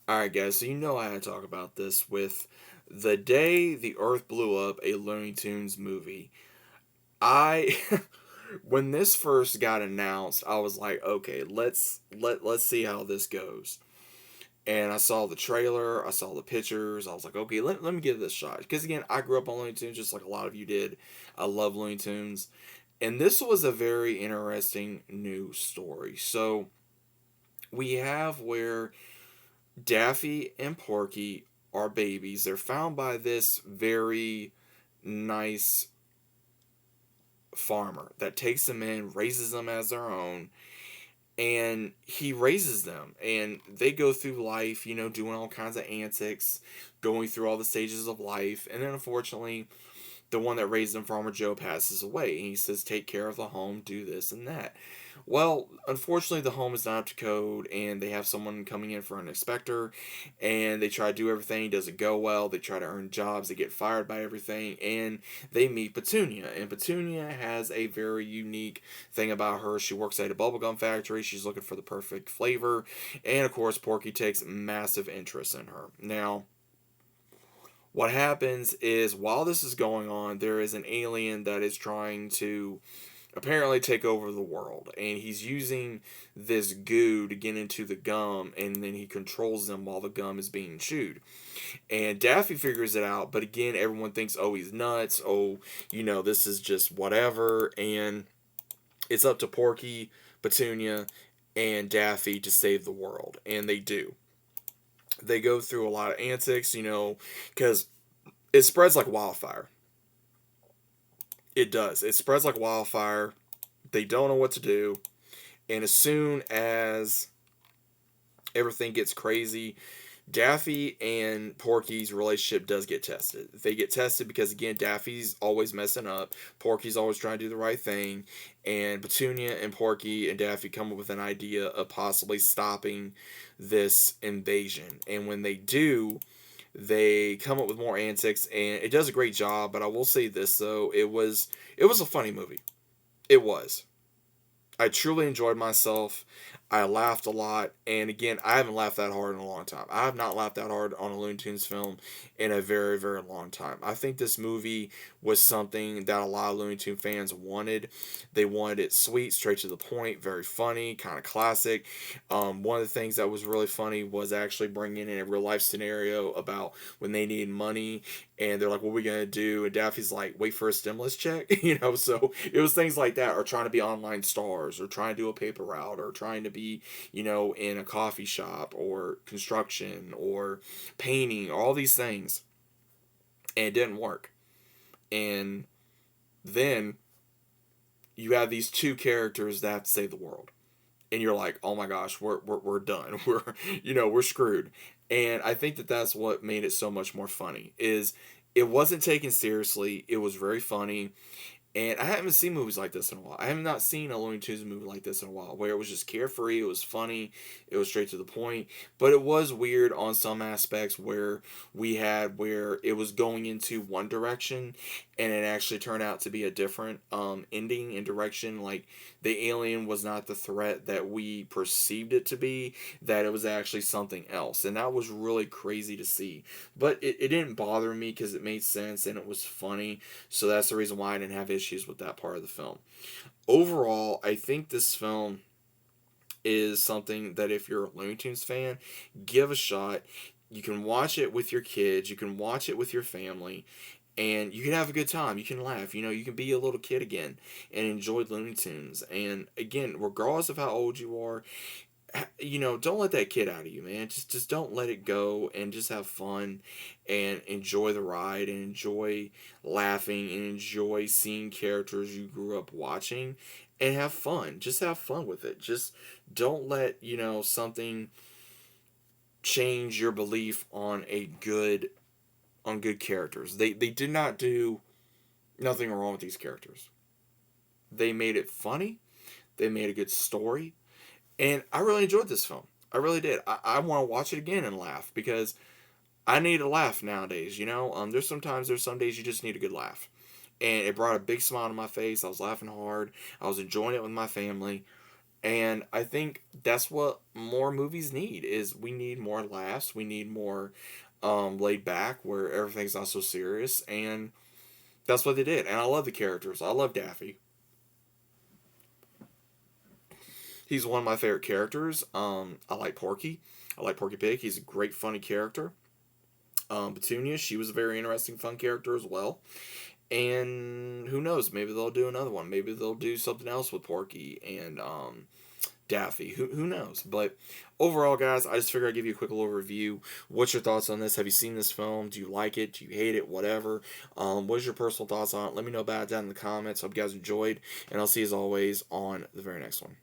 Alright, guys, so you know I had to talk about this with the day the Earth blew up, a Looney Tunes movie. I when this first got announced, I was like, okay, let's see how this goes. And I saw the trailer, I saw the pictures, I was like, okay, let me give this a shot. Because again, I grew up on Looney Tunes just like a lot of you did. I love Looney Tunes. And this was a very interesting new story. So we have where Daffy and Porky are babies. They're found by this very nice farmer that takes them in, raises them as their own, and he raises them. And they go through life, doing all kinds of antics, going through all the stages of life. And then unfortunately, the one that raised them, Farmer Joe, passes away. And he says, take care of the home, do this and that. Well, unfortunately, the home is not up to code, and they have someone coming in for an inspector, and they try to do everything. It doesn't go well. They try to earn jobs. They get fired by everything, and they meet Petunia. And Petunia has a very unique thing about her. She works at a bubblegum factory. She's looking for the perfect flavor, and of course, Porky takes massive interest in her. Now, what happens is while this is going on, there is an alien that is trying to apparently take over the world, and he's using this goo to get into the gum, and then he controls them while the gum is being chewed. And Daffy figures it out, but again, everyone thinks, oh, he's nuts. Oh, this is just whatever. And it's up to Porky, Petunia, and Daffy to save the world, and they do. They go through a lot of antics, because it spreads like wildfire. It does. It spreads like wildfire. They don't know what to do. And as soon as everything gets crazy, Daffy and Porky's relationship does get tested. They get tested because, again, Daffy's always messing up. Porky's always trying to do the right thing. And Petunia and Porky and Daffy come up with an idea of possibly stopping this invasion. And when they do, they come up with more antics, and it does a great job. But I will say this, though, it was a funny movie. It was. I truly enjoyed myself. I laughed a lot, and again, I haven't laughed that hard in a long time. I have not laughed that hard on a Looney Tunes film in a very, very long time. I think this movie was something that a lot of Looney Tunes fans wanted. They wanted it sweet, straight to the point, very funny, kind of classic. One of the things that was really funny was actually bringing in a real life scenario about when they need money, and they're like, "What are we gonna do?" And Daffy's like, "Wait for a stimulus check," So it was things like that, or trying to be online stars, or trying to do a paper route, or trying to be, in a coffee shop, or construction, or painting, all these things, and it didn't work. And then you have these two characters that have to save the world, and you're like, oh my gosh, we're done. We're screwed. And I think that that's what made it so much more funny. Is it wasn't taken seriously. It was very funny. And I haven't seen movies like this in a while. I have not seen a Looney Tunes movie like this in a while, where it was just carefree, it was funny, it was straight to the point. But it was weird on some aspects where it was going into one direction, and it actually turned out to be a different ending and direction. Like, the alien was not the threat that we perceived it to be, that it was actually something else. And that was really crazy to see. But it didn't bother me because it made sense and it was funny. So that's the reason why I didn't have issues with that part of the film. Overall, I think this film is something that if you're a Looney Tunes fan, give a shot. You can watch it with your kids, you can watch it with your family, and you can have a good time. You can laugh. You can be a little kid again and enjoy Looney Tunes. And again, regardless of how old you are, don't let that kid out of you, man. Just don't let it go, and just have fun and enjoy the ride and enjoy laughing and enjoy seeing characters you grew up watching, and have fun. Just have fun with it. Just don't let, something change your belief on good characters. They did not do nothing wrong with these characters. They made it funny. They made a good story. And I really enjoyed this film. I really did. I want to watch it again and laugh, because I need a laugh nowadays. There's some days you just need a good laugh, and it brought a big smile to my face. I was laughing hard. I was enjoying it with my family, And I think that's what more movies need is we need more laughs. We need more laid back where everything's not so serious. And that's what they did. And I love the characters. I love Daffy. He's one of my favorite characters. I like Porky. I like Porky Pig. He's a great, funny character. Petunia, she was a very interesting, fun character as well. And who knows? Maybe they'll do another one. Maybe they'll do something else with Porky and Daffy. Who knows? But overall, guys, I just figured I'd give you a quick little review. What's your thoughts on this? Have you seen this film? Do you like it? Do you hate it? Whatever. What's your personal thoughts on it? Let me know about it down in the comments. Hope you guys enjoyed. And I'll see you as always on the very next one.